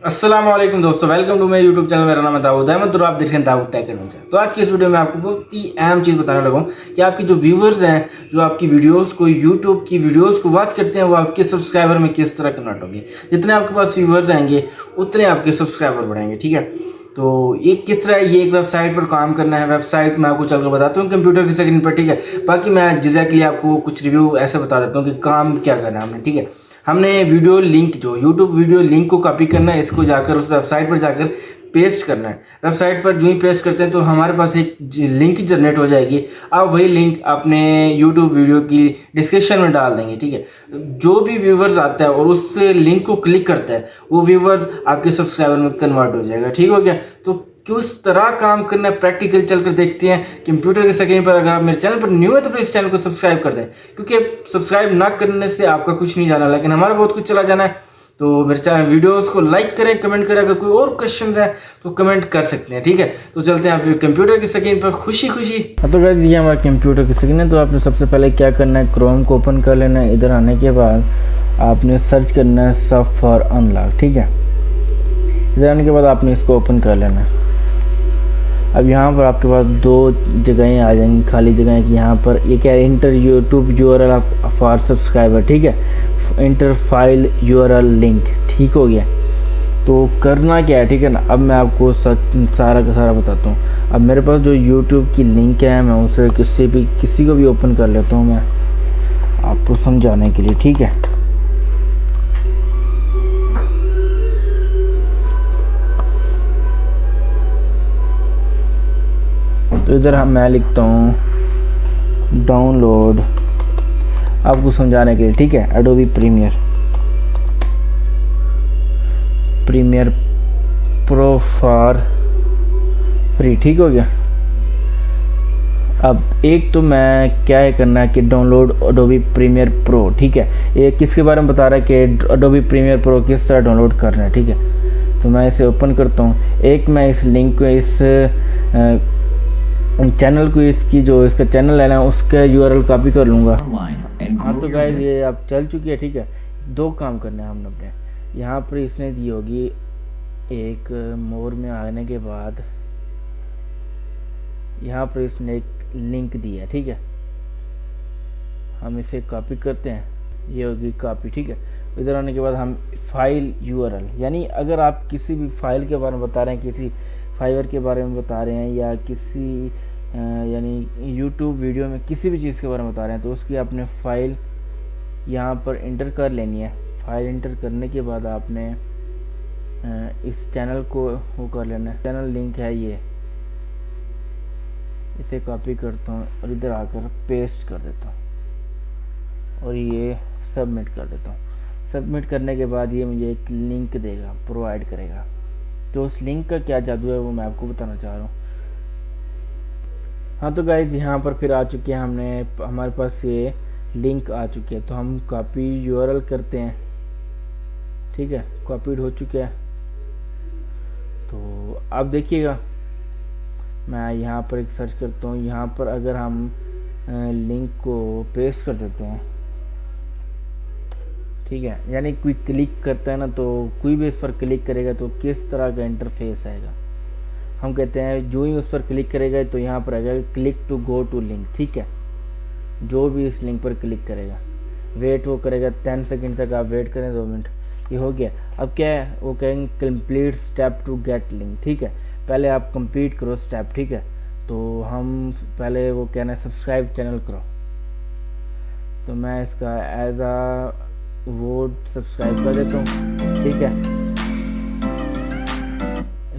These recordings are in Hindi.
अस्सलाम वालेकुम दोस्तों, welcome to my YouTube channel. मेरा नाम है दाऊद अहमद और आप देख रहे हैं दाऊद टेक एडवेंचर। तो आज की इस वीडियो में आपको बहुत ही अहम चीज़ बताने लगा हूँ कि आपके जो व्यूवर्स हैं, जो आपकी वीडियोस को यूट्यूब की वीडियोस को वॉच करते हैं, वो आपके सब्सक्राइबर में किस तरह कन्वर्ट होंगे। जितने आपके पास व्यूवर्स आएंगे उतने आपके सब्सक्राइबर बढ़ेंगे। ठीक है, तो ये किस तरह ये एक वेबसाइट पर काम करना है। वेबसाइट मैं आपको चलकर बताता हूँ कंप्यूटर की स्क्रीन पर। ठीक है, बाकी मैं एग्जैक्टली आपको कुछ रिव्यू ऐसे बता देता हूँ कि काम क्या करना है हमने। ठीक है, हमने वीडियो लिंक, जो यूट्यूब वीडियो लिंक को कॉपी करना है, इसको जाकर उस वेबसाइट पर जाकर पेस्ट करना है। वेबसाइट पर जो ही पेस्ट करते हैं तो हमारे पास एक लिंक जनरेट हो जाएगी। आप वही लिंक अपने यूट्यूब वीडियो की डिस्क्रिप्शन में डाल देंगे। ठीक है, जो भी व्यूवर्स आता है और उस लिंक को क्लिक करता है वो व्यूवर्स आपके सब्सक्राइबर में कन्वर्ट हो जाएगा। ठीक हो गया, तो किस तरह काम करना है प्रैक्टिकल चलकर देखते हैं कंप्यूटर की स्क्रीन पर। अगर आप मेरे चैनल पर न्यू है तो प्लीज चैनल को सब्सक्राइब कर दें, क्योंकि सब्सक्राइब ना करने से आपका कुछ नहीं जाना, लेकिन हमारा बहुत कुछ चला जाना है। तो मेरे चैनल वीडियोस को लाइक करें, कमेंट करें। अगर कोई और क्वेश्चन है तो कमेंट कर सकते हैं। ठीक है, तो चलते हैं आप कंप्यूटर की स्क्रीन पर खुशी खुशी। तो गाइस ये हमारा कंप्यूटर की स्क्रीन है। तो आपने सबसे पहले क्या करना है, क्रोम को ओपन कर लेना है। इधर आने के बाद आपने सर्च करना है सब फॉर अनलॉक। ठीक है, इधर आने के बाद आपने इसको ओपन कर लेना है। अब यहाँ पर आपके पास दो जगहें आ जाएंगी, खाली जगहें कि यहाँ पर ये क्या है, inter YouTube URL for subscriber. ठीक है, इंटर फाइल यूआरएल लिंक। ठीक हो गया, तो करना क्या है, ठीक है ना। अब मैं आपको सारा का सारा बताता हूँ। अब मेरे पास जो यूट्यूब की लिंक है मैं उसे किसी को भी ओपन कर लेता हूँ मैं आपको समझाने के लिए। ठीक है, तो इधर मैं लिखता हूँ डाउनलोड आपको समझाने के लिए। ठीक है, Adobe Premiere Pro for free. ठीक हो गया। अब एक तो मैं क्या है करना है कि डाउनलोड एडोबी प्रीमियर प्रो। ठीक है, ये किसके बारे में बता रहा है कि एडोबी प्रीमियर प्रो किस तरह डाउनलोड करना है। ठीक है, तो मैं इसे ओपन करता हूँ। एक मैं इस लिंक को, इस चैनल को, इसकी जो इसका चैनल है ना उसका यूआरएल कॉपी कर लूँगा। हाँ, तो गाइस ये अब चल चुकी है। ठीक है, दो काम करने हैं हमने अपने। यहाँ पर इसने दी होगी एक मोर में आने के बाद यहाँ पर इसने एक लिंक दी है। ठीक है, हम इसे कॉपी करते हैं, ये होगी कॉपी। ठीक है, इधर आने के बाद हम फाइल यूआरएल, यानी अगर आप किसी भी फाइल के बारे में बता रहे हैं, किसी फाइवर के बारे में बता रहे हैं, या किसी यानी यूट्यूब वीडियो में किसी भी चीज़ के बारे में बता रहे हैं, तो उसकी आपने फ़ाइल यहाँ पर इंटर कर लेनी है। फाइल इंटर करने के बाद आपने इस चैनल को वो कर लेना है। चैनल लिंक है ये, इसे कॉपी करता हूँ और इधर आकर पेस्ट कर देता हूँ और ये सबमिट कर देता हूँ। सबमिट करने के बाद ये मुझे एक लिंक देगा, प्रोवाइड करेगा। तो उस लिंक का क्या जादू है वो मैं आपको बताना चाह रहा हूँ। हाँ, तो गाइज यहाँ पर फिर आ चुके हैं, हमारे पास ये लिंक आ चुकी है। तो हम कॉपी यूआरएल करते हैं। ठीक है, कॉपीड हो चुके हैं। तो अब देखिएगा, मैं यहाँ पर एक सर्च करता हूँ। यहाँ पर अगर हम लिंक को पेस्ट कर देते हैं, ठीक है, यानी कोई क्लिक करता है ना, तो कोई भी इस पर क्लिक करेगा तो किस तरह का इंटरफेस आएगा। हम कहते हैं जो ही उस पर क्लिक करेगा तो यहाँ पर आएगा click to go to link. ठीक है, जो भी इस लिंक पर क्लिक करेगा, वेट वो करेगा 10 सेकंड तक, आप वेट करें 2 मिनट, ये हो गया। अब क्या है, वो कहेंगे complete step to get link. ठीक है, पहले आप कंप्लीट करो स्टेप। ठीक है, तो हम पहले वो कहना है सब्सक्राइब चैनल करो, तो मैं इसका एज आ वोट सब्सक्राइब कर देता हूँ। ठीक है,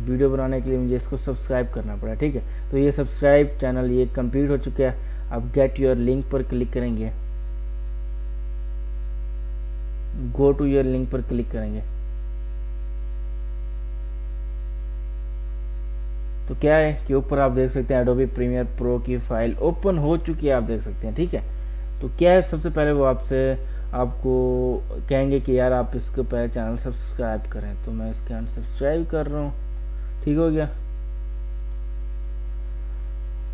वीडियो बनाने के लिए मुझे इसको सब्सक्राइब करना पड़ा। ठीक है, तो ये सब्सक्राइब चैनल ये कंप्लीट हो चुका है। अब गेट योर लिंक पर क्लिक करेंगे, गो टू योर लिंक पर क्लिक करेंगे, तो क्या है कि ऊपर आप देख सकते हैं एडोबी प्रीमियर प्रो की फाइल ओपन हो चुकी है, आप देख सकते हैं। ठीक है, तो क्या है, सबसे पहले वो आपको कहेंगे कि यार आप इसको पहले चैनल सब्सक्राइब करें, तो मैं इसके अनसब्सक्राइब कर रहा हूँ। ठीक हो गया।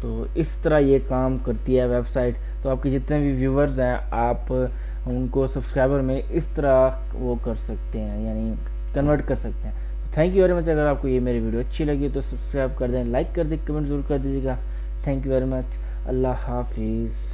तो इस तरह ये काम करती है वेबसाइट। तो आपके जितने भी व्यूवर्स हैं आप उनको सब्सक्राइबर में इस तरह वो कर सकते हैं, यानी कन्वर्ट कर सकते हैं। Thank you very much. अगर आपको ये मेरी वीडियो अच्छी लगी तो सब्सक्राइब कर दें, लाइक कर दें, कमेंट जरूर कर दीजिएगा। Thank you very much. अल्लाह हाफिज़।